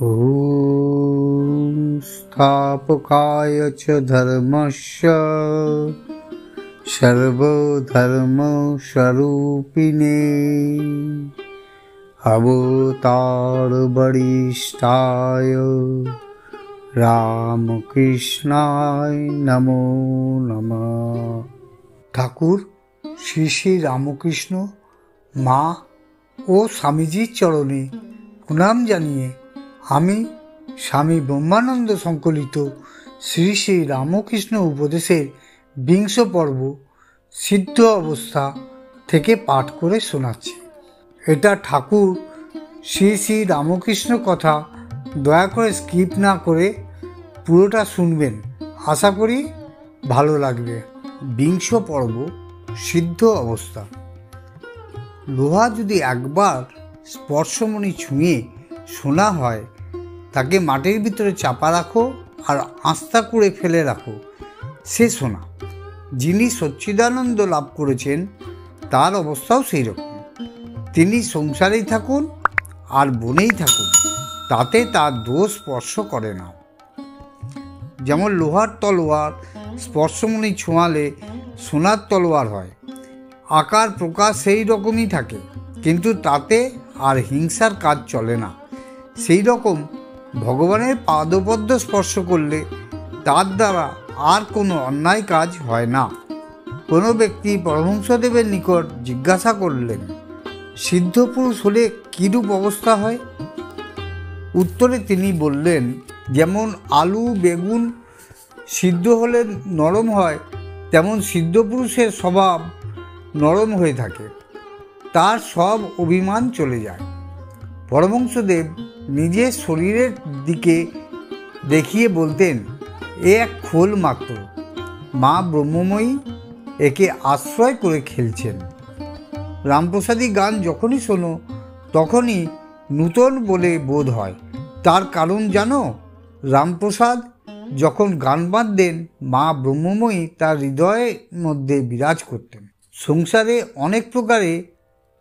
ॐ स्थापकाय च धर्मस्य सर्वधर्मस्वरूपिणे अवतारवरिष्ठाय রামকৃষ্ণায় নমো নমঃ। ঠাকুর শ্রী শ্রী রামকৃষ্ণ মা ও স্বামীজির চরণে প্রণাম জানিয়ে আমি স্বামী ব্রহ্মানন্দ সংকলিত শ্রী শ্রী রামকৃষ্ণ উপদেশের 20 পর্ব সিদ্ধ অবস্থা থেকে পাঠ করে শোনাচ্ছি। এটা ঠাকুর শ্রী শ্রী রামকৃষ্ণ কথা, দয়া করে স্কিপ না করে পুরোটা শুনবেন, আশা করি ভালো লাগবে। 20 পর্ব সিদ্ধ অবস্থা। লোহা যদি একবার স্পর্শমণি ছুঁয়ে সোনা হয়, তাকে মাটির ভিতরে চাপা রাখো আর আস্থা করে ফেলে রাখো, সে সোনা। যিনি সচ্চিদানন্দ লাভ করেছেন তার অবস্থাও সেই রকম। তিনি সংসারেই থাকুন আর বনেই থাকুন, তাতে তার দোষ স্পর্শ করে না। যেমন লোহার তলোয়ার স্পর্শমণি ছোঁয়ালে সোনার তলোয়ার হয়, আকার প্রকাশ সেই রকমই থাকে, কিন্তু তাতে আর হিংসার কাজ চলে না। সেই রকম ভগবানের পাদপদ্ম স্পর্শ করলে তার দ্বারা আর কোনো অন্যায় কাজ হয় না। কোনো ব্যক্তি পরমহংসদেবের নিকট জিজ্ঞাসা করলেন, সিদ্ধ পুরুষ হলে কীরূপ অবস্থা হয়? উত্তরে তিনি বললেন, যেমন আলু বেগুন সিদ্ধ হলে নরম হয়, তেমন সিদ্ধ পুরুষের স্বভাব নরম হয়ে থাকে, তার সব অভিমান চলে যায়। পরমহংসদেব নিজের শরীরের দিকে দেখিয়ে বলতেন, এ এক খোল মাত্র, মা ব্রহ্মময়ী একে আশ্রয় করে খেলছেন। রামপ্রসাদী গান যখনই শোনো তখনই নূতন বলে বোধ হয়। তার কারণ জানো? রামপ্রসাদ যখন গান বাঁধতেন, মা ব্রহ্মময়ী তার হৃদয়ের মধ্যে বিরাজ করতেন। সংসারে অনেক প্রকারে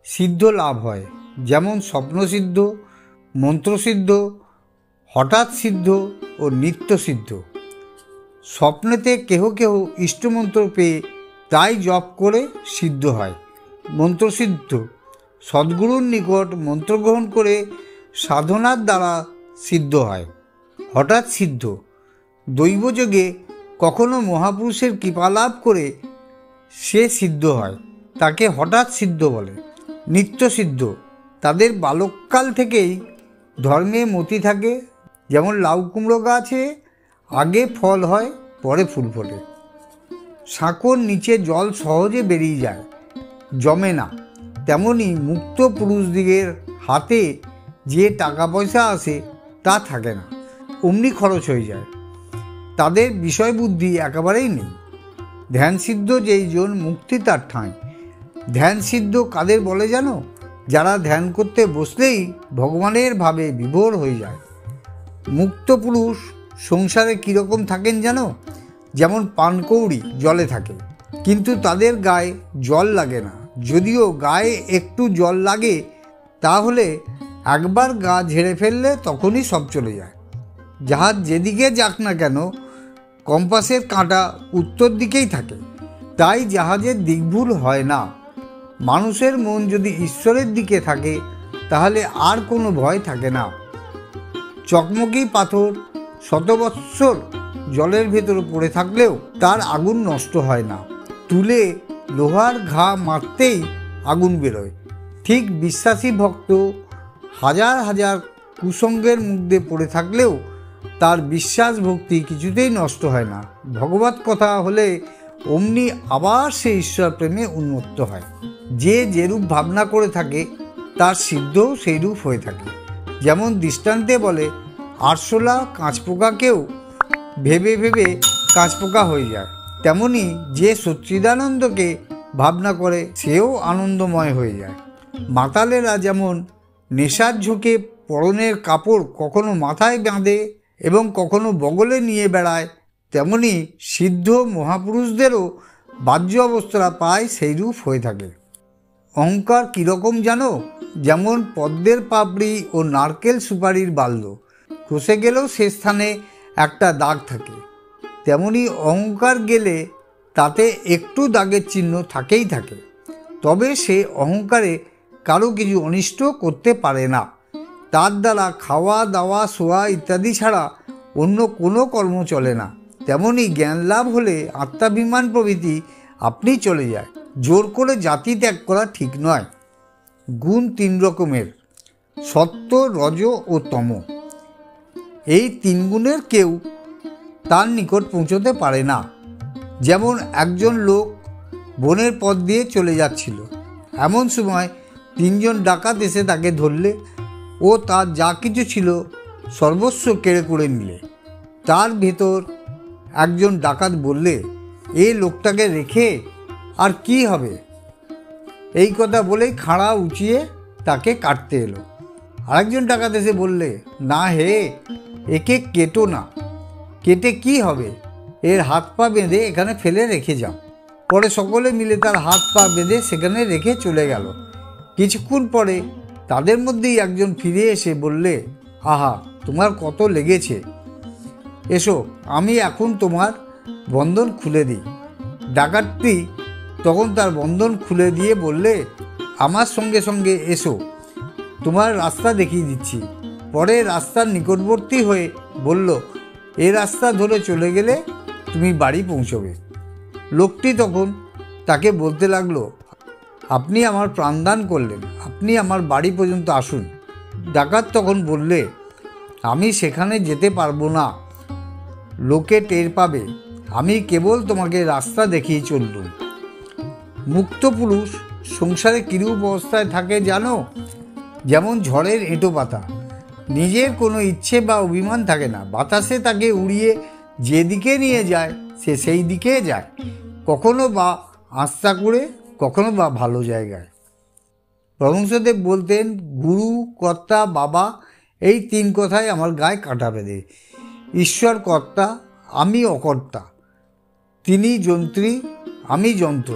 সিদ্ধ লাভ হয়, যেমন স্বপ্নসিদ্ধ, মন্ত্রসিদ্ধ, হঠাৎ সিদ্ধ ও নিত্য সিদ্ধ। স্বপ্নেতে কেহ কেহ ইষ্টমন্ত্র পেয়ে তাই জপ করে সিদ্ধ হয়। মন্ত্রসিদ্ধ সদ্গুরুর নিকট মন্ত্রগ্রহণ করে সাধনার দ্বারা সিদ্ধ হয়। হঠাৎ সিদ্ধ দৈবযোগে কখনো মহাপুরুষের কৃপা লাভ করে সে সিদ্ধ হয়, তাকে হঠাৎ সিদ্ধ বলে। নিত্য সিদ্ধ তাদের বালককাল থেকেই ধর্মে মতি থাকে, যেমন লাউ কুমড়ো গাছে আগে ফল হয় পরে ফুল ফোটে, সাঁকোর নিচে জল সহজে বেরিয়ে যায়, জমে না, তেমনি মুক্ত পুরুষদিগের হাতে যে টাকা পয়সা আসে তা থাকে না, অমনি খরচ হয়ে যায়, তাদের বিষয় বুদ্ধি একেবারেই নেই। ধ্যান সিদ্ধ যেই জন, মুক্তি তার ঠাঁই। ধ্যান সিদ্ধ কাদের বলে জানো? যারা ধ্যান করতে বসলেই ভগবানের ভাবে বিভোর হয়ে যায়। মুক্ত পুরুষ সংসারে কীরকম থাকেন জানো? যেমন পানকৌড়ি জলে থাকে, কিন্তু তাদের গায়ে জল লাগে না। যদিও গায়ে একটু জল লাগে, তাহলে একবার গা ঝেড়ে ফেললে তখনই সব চলে যায়। জাহাজ যেদিকে যাক না কেন, কম্পাসের কাঁটা উত্তর দিকেই থাকে, তাই জাহাজের দিকভুল হয় না। মানুষের মন যদি ঈশ্বরের দিকে থাকে, তাহলে আর কোনো ভয় থাকে না। চকমকি পাথর 100 বৎসর জলের ভেতরে পড়ে থাকলেও তার আগুন নষ্ট হয় না। তুলে লোহার ঘা মারতেই আগুন বেরোয়। ঠিক বিশ্বাসী ভক্ত হাজার হাজার কুসঙ্গের মধ্যে পড়ে থাকলেও তার বিশ্বাস ভক্তি কিছুতেই নষ্ট হয় না। ভগবত কথা হলে অমনি আবার সে ঈশ্বর প্রেমে উন্মত্ত হয়। যে যেরূপ ভাবনা করে থাকে তার সিদ্ধও সেইরূপ হয়ে থাকে। যেমন দৃষ্টান্তে বলে, আরশোলা কাঁচপোকাকেও ভেবে ভেবে কাঁচপোকা হয়ে যায়, তেমনি যে সচ্চিদানন্দকে ভাবনা করে সেও আনন্দময় হয়ে যায়। মাতালেরা যেমন নেশার ঝোঁকে পরনের কাপড় কখনো মাথায় বাঁধে এবং কখনো বগলে নিয়ে বেড়ায়, তেমনি সিদ্ধ মহাপুরুষদেরও বাহ্য অবস্থা পায় সেইরূপ হয়ে থাকে। অহংকার কীরকম জানো? যেমন পদ্মের পাপড়ি ও নারকেল সুপারির বাল্য, খসে গেলেও সে স্থানে একটা দাগ থাকে, তেমনি অহংকার গেলে তাতে একটু দাগের চিহ্ন থাকেই থাকে। তবে সে অহংকারে কারো কিছু অনিষ্ট করতে পারে না। তার দ্বারা খাওয়া দাওয়া শোয়া ইত্যাদি ছাড়া অন্য কোনো কর্ম চলে না। তেমনি জ্ঞান লাভ হলে আত্মাভিমান প্রভৃতি আপনি চলে যায়। জোর করে জাতি ত্যাগ করা ঠিক নয়। গুণ 3 রকমের: সত্ত্ব, রজ ও তম। এই 3 গুণের কেউ তার নিকট পৌঁছতে পারে না। যেমন একজন লোক বনের পথ দিয়ে চলে যাচ্ছিল। এমন সময় 3 জন ডাকাত এসে তাকে ধরলে ও তার যা কিছু ছিল সর্বস্ব কেড়ে করে নিলে। তার ভেতর একজন ডাকাত বললে, এই লোকটাকে রেখে আর কি হবে? এই কথা বলেই খাঁড়া উঁচিয়ে তাকে কাটতে এলো। আরেকজন ডাকাত এসে বললে, না হে, একে কেটো না, কেটে কি হবে? এর হাত পা বেঁধে এখানে ফেলে রেখে যাও। পরে সকলে মিলে তার হাত পা বেঁধে সেখানে রেখে চলে গেল। কিছুক্ষণ পরে তাদের মধ্যেই একজন ফিরে এসে বললে, আহা, তোমার কত লেগেছে, এসো আমি এখন তোমার বন্ধন খুলে দিই। ডাকাতটি তখন তার বন্ধন খুলে দিয়ে বললে, আমার সঙ্গে সঙ্গে এসো, তোমার রাস্তা দেখিয়ে দিচ্ছি। পরে রাস্তার নিকটবর্তী হয়ে বলল, এ রাস্তা ধরে চলে গেলে তুমি বাড়ি পৌঁছবে। লোকটি তখন তাকে বলতে লাগলো, আপনি আমার প্রাণদান করলেন, আপনি আমার বাড়ি পর্যন্ত আসুন। ডাকাত তখন বললে, আমি সেখানে যেতে পারবো না, লোকে টের পাবে, আমি কেবল তোমাকে রাস্তা দেখিয়ে চললুম। মুক্ত পুরুষ সংসারে কিরূপ অবস্থায় থাকে জানো? যেমন ঝড়ের এঁটো পাতা, নিজের কোনো ইচ্ছে বা অভিমান থাকে না, বাতাসে তাকে উড়িয়ে যেদিকে নিয়ে যায় সে সেই দিকে যায়, কখনো বা আস্থা করে, কখনো বা ভালো জায়গায়। পরমহংসদেব বলতেন, গুরু, কর্তা, বাবা, এই 3 কথাই আমার গায়ে কাঁটা বেঁধে। ঈশ্বর কর্তা, আমি অকর্তা, তিনি যন্ত্রী, আমি যন্ত্র।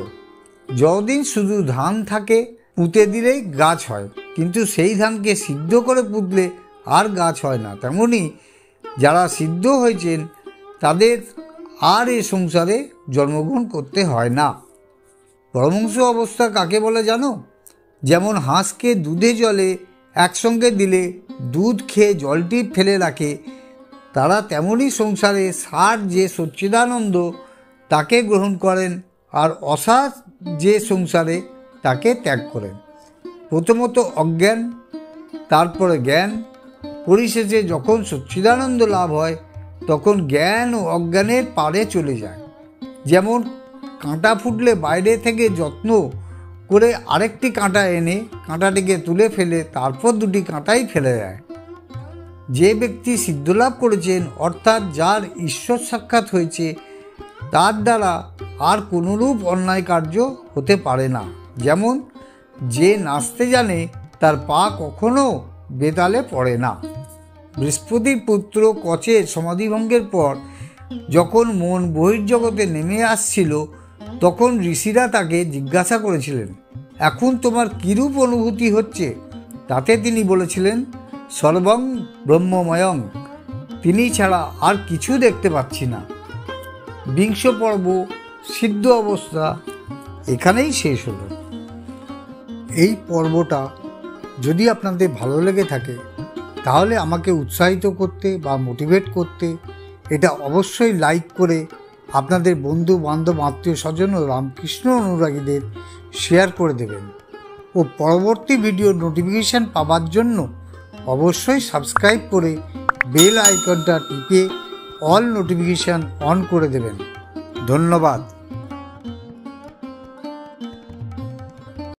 যতদিন শুধু ধান থাকে পুঁতে দিলেই গাছ হয়, কিন্তু সেই ধানকে সিদ্ধ করে পুঁতলে আর গাছ হয় না। তেমনি যারা সিদ্ধ হয়েছেন তাদের আর এ সংসারে জন্মগ্রহণ করতে হয় না। পরমহংস অবস্থা কাকে বলে জানো? যেমন হাঁসকে দুধে জলে একসঙ্গে দিলে দুধ খেয়ে জলটি ফেলে রাখে, তারা তেমনই সংসারে সার যে সচ্চিদানন্দ তাকে গ্রহণ করেন, আর অসার যে সংসারে তাকে ত্যাগ করেন। প্রথমত অজ্ঞান, তারপরে জ্ঞান, পরিশেষে যখন সচ্চিদানন্দ লাভ হয় তখন জ্ঞান ও অজ্ঞানের পারে চলে যায়। যেমন কাঁটা ফুটলে বাইরে থেকে যত্ন করে আরেকটি কাঁটা এনে কাঁটাটিকে তুলে ফেলে তারপর 2টি কাঁটাই ফেলে দেয়। যে ব্যক্তি সিদ্ধলাভ করেছেন, অর্থাৎ যার ঈশ্বর সাক্ষাৎ হয়েছে, তার দ্বারা আর কোনোরূপ অন্যায় কার্য হতে পারে না। যেমন যে নাচতে জানে তার পা কখনো বেতালে পড়ে না। বৃহস্পতির পুত্র কচের সমাধিভঙ্গের পর যখন মন বহির্জগতে নেমে আসছিল, তখন ঋষিরা তাকে জিজ্ঞাসা করেছিলেন, এখন তোমার কিরূপ অনুভূতি হচ্ছে? তাতে তিনি বলেছিলেন, সর্বং ব্রহ্মময়ং, তিনি ছাড়া আর কিছু দেখতে পাচ্ছি না। 20 পর্ব সিদ্ধ অবস্থা এখানেই শেষ হলো। এই পর্বটা যদি আপনাদের ভালো লেগে থাকে তাহলে আমাকে উৎসাহিত করতে বা মোটিভেট করতে এটা অবশ্যই লাইক করে আপনাদের বন্ধু বান্ধব আত্মীয় স্বজন ও রামকৃষ্ণ অনুরাগীদের শেয়ার করে দেবেন। ও পরবর্তী ভিডিওর নোটিফিকেশান পাওয়ার জন্য অবশ্যই সাবস্ক্রাইব করে বেল আইকনটা টিপে অল নোটিফিকেশান অন করে দেবেন। ধন্যবাদ।